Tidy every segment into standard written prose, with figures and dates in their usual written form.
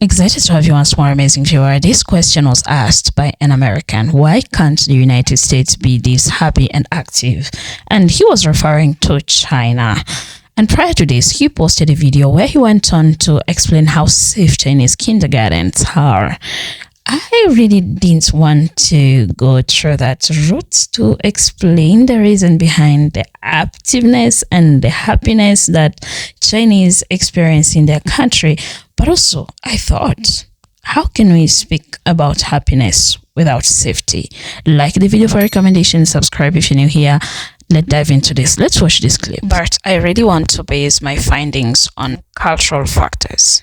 Excited to have you once more, amazing viewer. This question was asked by an American. Why can't the United States be this happy and active? And he was referring to China. And prior to this, he posted a video where he went on to explain how safe Chinese kindergartens are. I really didn't want to go through that route to explain the reason behind the activeness and the happiness that Chinese experience in their country. But also, I thought, how can we speak about happiness without safety? Like the video for recommendations, subscribe if you're new here. Let's dive into this. Let's watch this clip. But I really want to base my findings on cultural factors.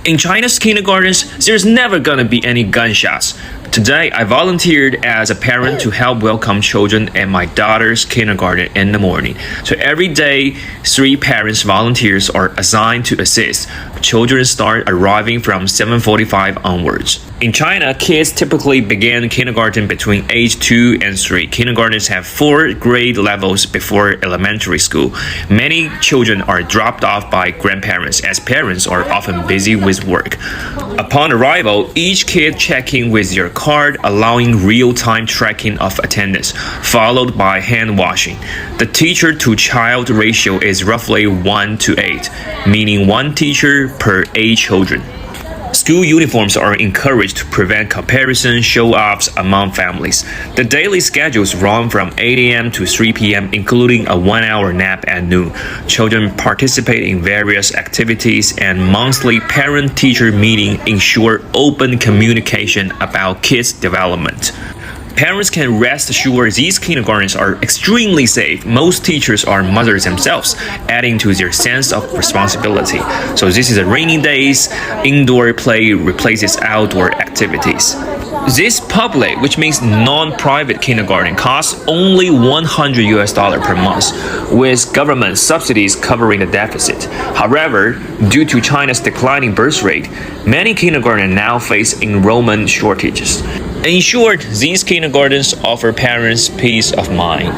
In China's kindergartens, there's never gonna be any gunshots. Today, I volunteered as a parent to help welcome children at my daughter's kindergarten in the morning. So every day, 3 parents volunteers are assigned to assist. Children start arriving from 7:45 onwards. In China, kids typically begin kindergarten between age 2 and 3. Kindergartens have 4 grade levels before elementary school. Many children are dropped off by grandparents as parents are often busy with work. Upon arrival, each kid checking with their card, allowing real-time tracking of attendance, followed by hand washing. The teacher-to-child ratio is roughly 1:8, meaning 1 teacher per 8 children. School uniforms are encouraged to prevent comparison show-offs among families. The daily schedules run from 8 a.m. to 3 p.m., including a 1-hour nap at noon. Children participate in various activities, and monthly parent-teacher meetings ensure open communication about kids' development. Parents can rest assured these kindergartens are extremely safe. Most teachers are mothers themselves, adding to their sense of responsibility. So this is a rainy days, indoor play replaces outdoor activities. This public, which means non-private kindergarten, costs only $100 per month, with government subsidies covering the deficit. However, due to China's declining birth rate, many kindergartens now face enrollment shortages. In short, these kindergartens offer parents peace of mind.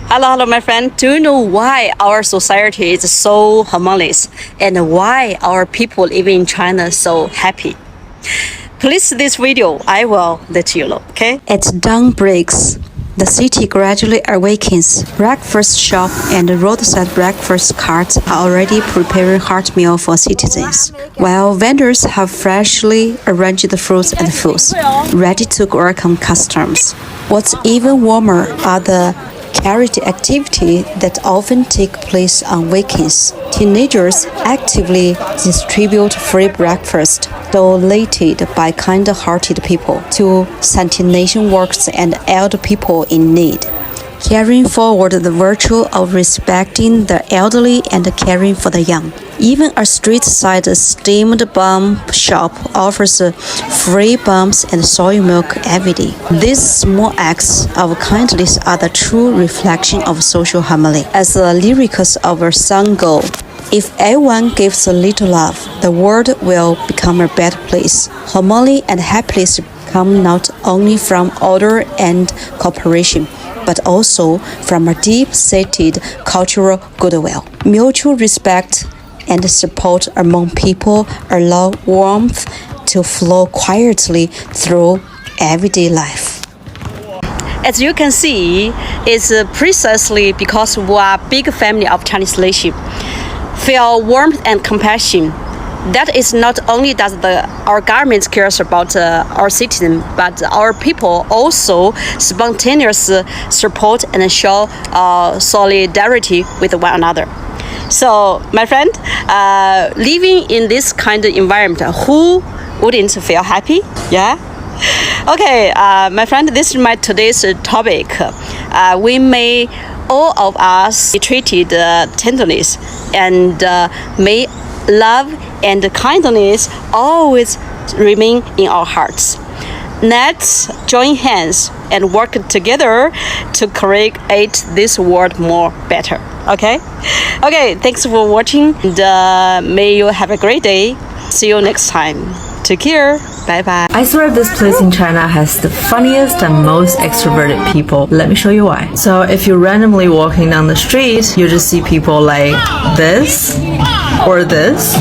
Hello, my friend. Do you know why our society is so harmonious and why our people living in China are so happy? Please this video, I will let you know, okay? As dawn breaks, the city gradually awakens. Breakfast shop and roadside breakfast carts are already preparing hearty meal for citizens, while vendors have freshly arranged the fruits and foods, ready to welcome customers. What's even warmer are the charity activity that often take place on weekends. Teenagers actively distribute free breakfast donated by kind-hearted people to sanitation workers and elder people in need, carrying forward the virtue of respecting the elderly and caring for the young. Even a street-side steamed bun shop offers free buns and soy milk every day. These small acts of kindness are the true reflection of social harmony. As the lyrics of a song go, if everyone gives a little love, the world will become a better place. Harmony and happiness come not only from order and cooperation, but also from a deep-seated cultural goodwill. Mutual respect and support among people allow warmth to flow quietly through everyday life. As you can see, it's precisely because we are a big family of Chinese leadership, feel warmth and compassion. That is not only does our government cares about our citizens, but our people also spontaneously support and show solidarity with one another. So, my friend, living in this kind of environment, who wouldn't feel happy? Yeah? Okay, my friend, this is my today's topic. We may all of us be treated tenderness, and may love and kindness always remain in our hearts. Let's join hands and work together to create this world more better. Okay? Okay, thanks for watching, and may you have a great day. See you next time. Take care. Bye bye. I swear this place in China has the funniest and most extroverted people. Let me show you why. So if you're randomly walking down the street, you just see people like this, or this,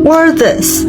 or this.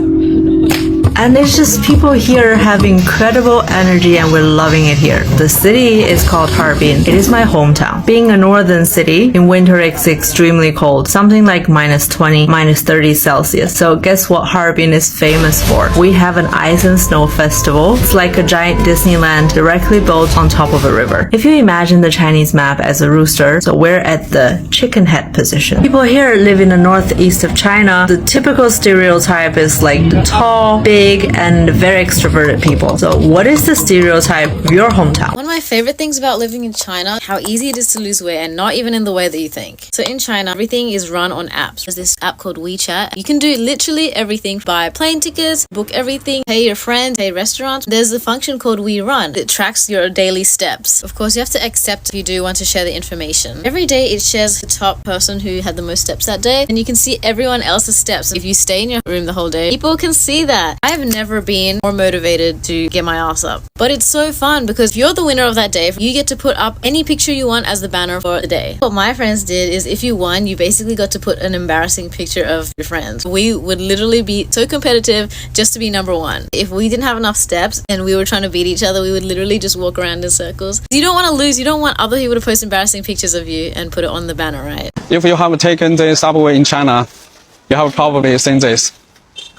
And it's just people here have incredible energy and we're loving it here. The city is called Harbin. It is my hometown. Being a northern city, in winter it's extremely cold, something like -20, -30 Celsius. So guess what Harbin is famous for? We have an ice and snow festival. It's like a giant Disneyland directly built on top of a river. If you imagine the Chinese map as a rooster, so we're at the chicken head position. People here live in the northeast of China. The typical stereotype is like the tall, big, and very extroverted people. So what is the stereotype of your hometown? One of my favorite things about living in China, how easy it is to lose weight and not even in the way that you think. So in China, everything is run on apps. There's this app called WeChat. You can do literally everything. Buy plane tickets, book everything, pay your friends, pay restaurants. There's a function called WeRun. It tracks your daily steps. Of course, you have to accept if you do want to share the information. Every day it shares the top person who had the most steps that day, and you can see everyone else's steps. If you stay in your room the whole day, people can see that. I've never been more motivated to get my ass up. But it's so fun because if you're the winner of that day, you get to put up any picture you want as the banner for the day. What my friends did is if you won, you basically got to put an embarrassing picture of your friends. We would literally be so competitive just to be number one. If we didn't have enough steps and we were trying to beat each other, we would literally just walk around in circles. You don't want to lose. You don't want other people to post embarrassing pictures of you and put it on the banner, right? If you have taken the subway in China, you have probably seen this.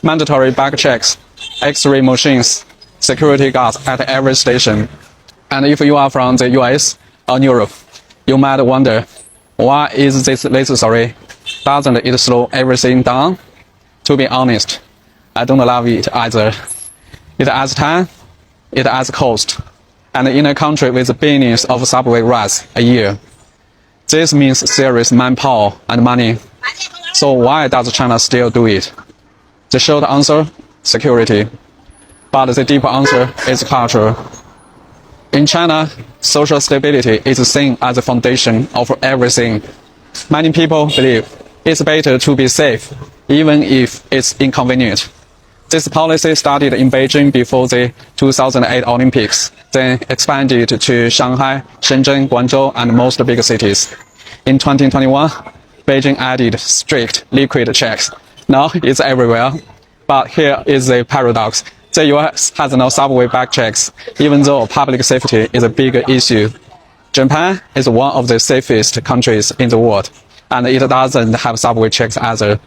Mandatory bag checks, X-ray machines, security guards at every station. And if you are from the US or Europe, you might wonder, why is this necessary? Doesn't it slow everything down? To be honest, I don't love it either. It adds time, it adds cost. And in a country with billions of subway rides a year, this means serious manpower and money. So why does China still do it? The short answer, security. But the deeper answer is culture. In China, social stability is seen as the foundation of everything. Many people believe it's better to be safe, even if it's inconvenient. This policy started in Beijing before the 2008 Olympics, then expanded to Shanghai, Shenzhen, Guangzhou, and most big cities. In 2021, Beijing added strict liquid checks. Now it's everywhere. But here is the paradox. The US has no subway bag checks, even though public safety is a big issue. Japan is one of the safest countries in the world, and it doesn't have subway checks either.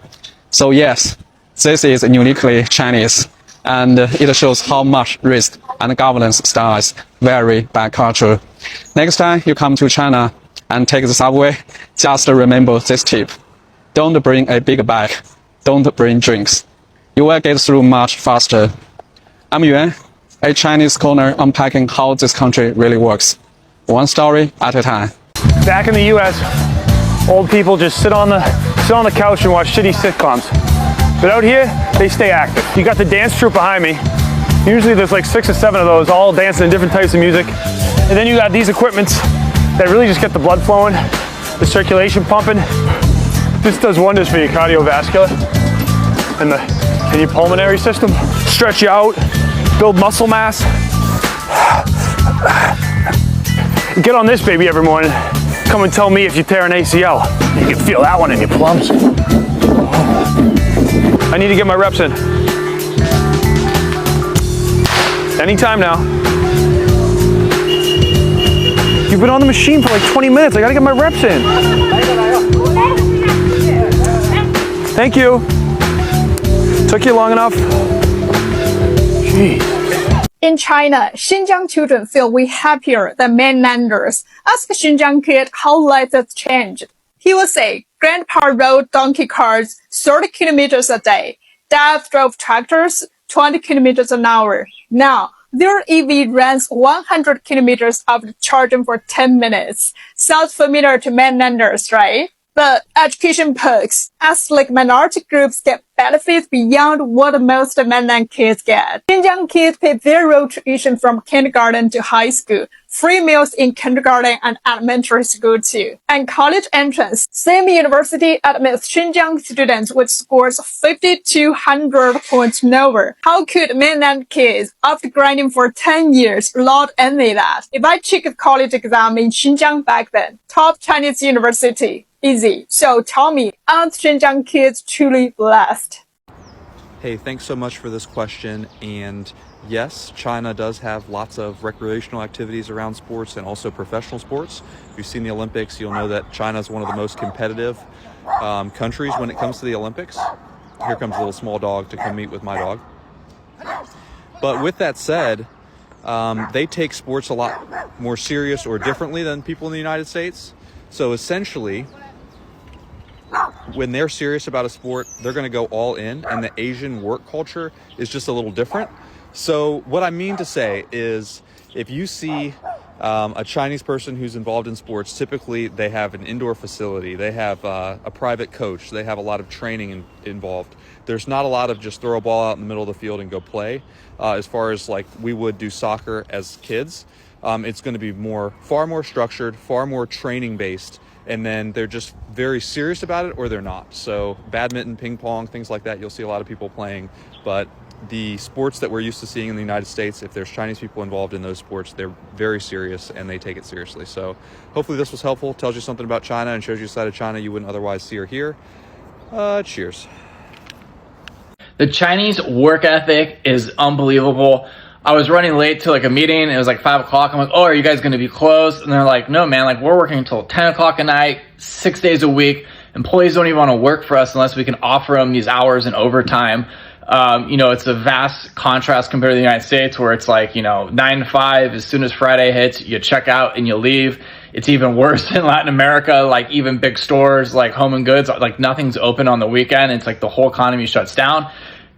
So yes, this is uniquely Chinese, and it shows how much risk and governance styles vary by culture. Next time you come to China and take the subway, just remember this tip. Don't bring a big bag. Don't bring drinks. You will get through much faster. I'm Yuan, a Chinese corner unpacking how this country really works. One story at a time. Back in the US, old people just sit on the couch and watch shitty sitcoms. But out here, they stay active. You got the dance troupe behind me. Usually there's like 6 or 7 of those, all dancing in different types of music. And then you got these equipments that really just get the blood flowing, the circulation pumping. This does wonders for your cardiovascular and your pulmonary system. Stretch you out, build muscle mass. Get on this baby every morning. Come and tell me if you tear an ACL. You can feel that one in your plums. I need to get my reps in. Anytime now. You've been on the machine for like 20 minutes. I gotta get my reps in. Thank you. Took you long enough. Jeez. In China, Xinjiang children feel way happier than mainlanders. Ask a Xinjiang kid how life has changed. He will say, Grandpa rode donkey carts 30 kilometers a day. Dad drove tractors 20 kilometers an hour. Now, their EV runs 100 kilometers after charging for 10 minutes. Sounds familiar to mainlanders, right? the education perks. Ethnic minority groups get benefits beyond what most mainland kids get. Xinjiang kids pay zero tuition from kindergarten to high school, free meals in kindergarten and elementary school too. And college entrance. Same university admits Xinjiang students with scores 50 to 100 points lower. How could mainland kids, after grinding for 10 years, not envy that? If I took a college exam in Xinjiang back then, top Chinese university, easy. So tell me, aren't Xinjiang kids truly blessed? Hey, thanks so much for this question. And yes, China does have lots of recreational activities around sports and also professional sports. If you've seen the Olympics, you'll know that China is one of the most competitive countries when it comes to the Olympics. Here comes a little small dog to come meet with my dog. But with that said, they take sports a lot more serious or differently than people in the United States. So essentially, when they're serious about a sport, they're going to go all in, and the Asian work culture is just a little different. So what I mean to say is, if you see a Chinese person who's involved in sports, typically they have an indoor facility, they have a private coach, they have a lot of training involved. There's not a lot of just throw a ball out in the middle of the field and go play. As far as like we would do soccer as kids, it's going to be far more structured, far more training based. And then they're just very serious about it, or they're not. So badminton, ping pong, things like that, you'll see a lot of people playing. But the sports that we're used to seeing in the United States, if there's Chinese people involved in those sports, they're very serious and they take it seriously. So hopefully this was helpful, tells you something about China and shows you a side of China you wouldn't otherwise see or hear. Cheers. The Chinese work ethic is unbelievable. I was running late to like a meeting. It was like 5 o'clock. I'm like, oh, are you guys going to be closed? And they're like, no, man, like we're working until 10 o'clock at night, 6 days a week. Employees don't even want to work for us unless we can offer them these hours and overtime. It's a vast contrast compared to the United States, where it's like, 9 to 5, as soon as Friday hits, you check out and you leave. It's even worse in Latin America, like even big stores like home and goods, like nothing's open on the weekend. It's like the whole economy shuts down.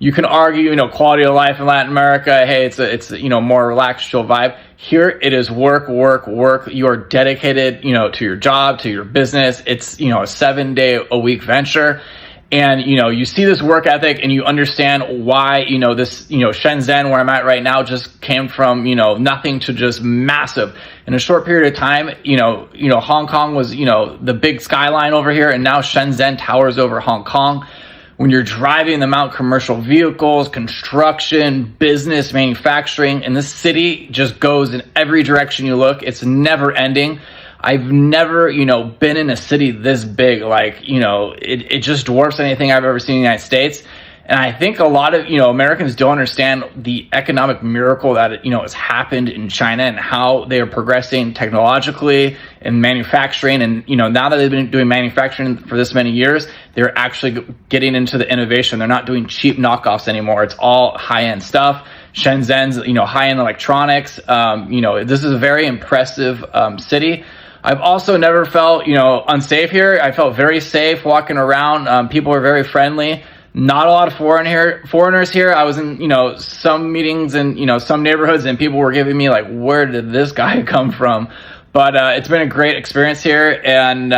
You can argue, quality of life in Latin America. Hey, it's more relaxed, chill vibe. Here it is work, work, work. You are dedicated, to your job, to your business. It's, a 7-day-a-week venture. And, you see this work ethic and you understand why, this, Shenzhen, where I'm at right now, just came from, nothing to just massive. In a short period of time, Hong Kong was, the big skyline over here, and now Shenzhen towers over Hong Kong. When you're driving them out, commercial vehicles, construction, business, manufacturing, and this city just goes in every direction you look. It's never ending. I've never, been in a city this big. Like, it just dwarfs anything I've ever seen in the United States. And I think a lot of, Americans don't understand the economic miracle that, has happened in China and how they are progressing technologically and manufacturing. And, now that they've been doing manufacturing for this many years, they're actually getting into the innovation. They're not doing cheap knockoffs anymore. It's all high-end stuff. Shenzhen's, high-end electronics. This is a very impressive city. I've also never felt, unsafe here. I felt very safe walking around. People are very friendly. Not a lot of foreigners here. I was in, some meetings in, some neighborhoods, and people were giving me like, where did this guy come from? But it's been a great experience here. And,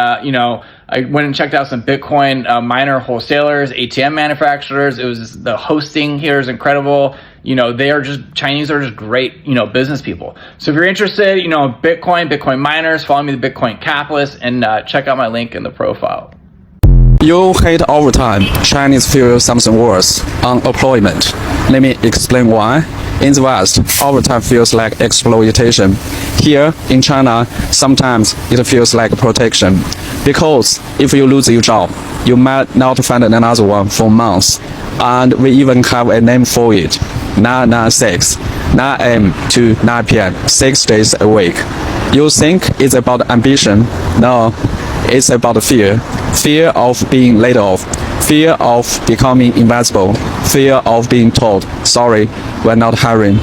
I went and checked out some Bitcoin miner wholesalers, ATM manufacturers. The hosting here is incredible. Chinese are just great, business people. So if you're interested, Bitcoin miners, follow me, the Bitcoin Capitalist, and check out my link in the profile. You hate overtime. Chinese feel something worse. Unemployment. Let me explain why. In the West, overtime feels like exploitation. Here in China, sometimes it feels like protection. Because if you lose your job, you might not find another one for months. And we even have a name for it. 996. 9 a.m. to 9 p.m. 6 days a week. You think it's about ambition? No. It's about fear. Fear of being laid off. Fear of becoming invisible. Fear of being told, sorry, we're not hiring.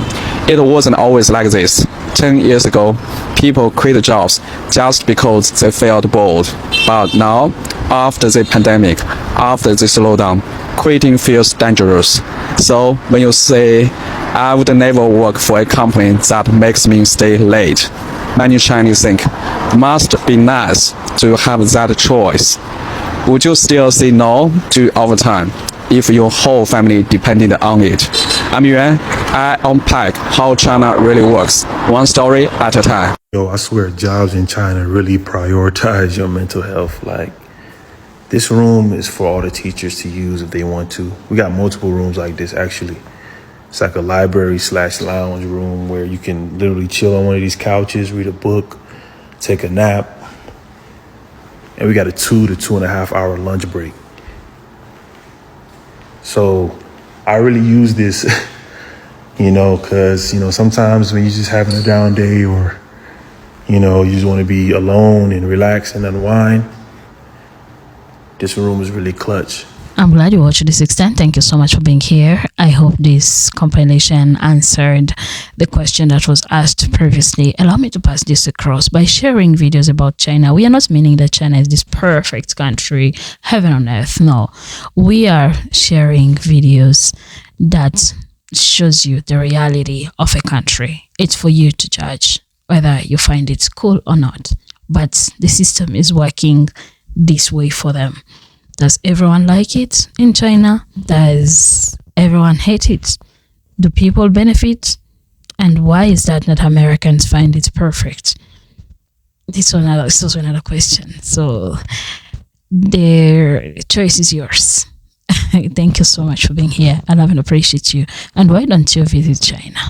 It wasn't always like this. 10 years ago, people quit jobs just because they felt bored. But now, after the pandemic, after the slowdown, quitting feels dangerous. So when you say, I would never work for a company that makes me stay late, many Chinese think, must be nice to have that choice. would you still say no to overtime if your whole family depended on it? I'm Yuan. I unpack how China really works, one story at a time. Yo, I swear jobs in China really prioritize your mental health. Like, this room is for all the teachers to use if they want to. We got multiple rooms like this, actually. It's like a library/lounge room where you can literally chill on one of these couches, read a book, take a nap. And we got a 2 to 2.5 hour lunch break. So I really use this, because, sometimes when you're just having a down day or, you just want to be alone and relax and unwind, this room is really clutch. I'm glad you watched this extent. Thank you so much for being here. I hope this compilation answered the question that was asked previously. Allow me to pass this across by sharing videos about China. We are not meaning that China is this perfect country, heaven on earth. No, we are sharing videos that shows you the reality of a country. It's for you to judge whether you find it cool or not. But the system is working this way for them. Does everyone like it in China? Does everyone hate it? Do people benefit? And why is that Americans find it perfect? This is also another question. So their choice is yours. Thank you so much for being here. I love and appreciate you. And why don't you visit China?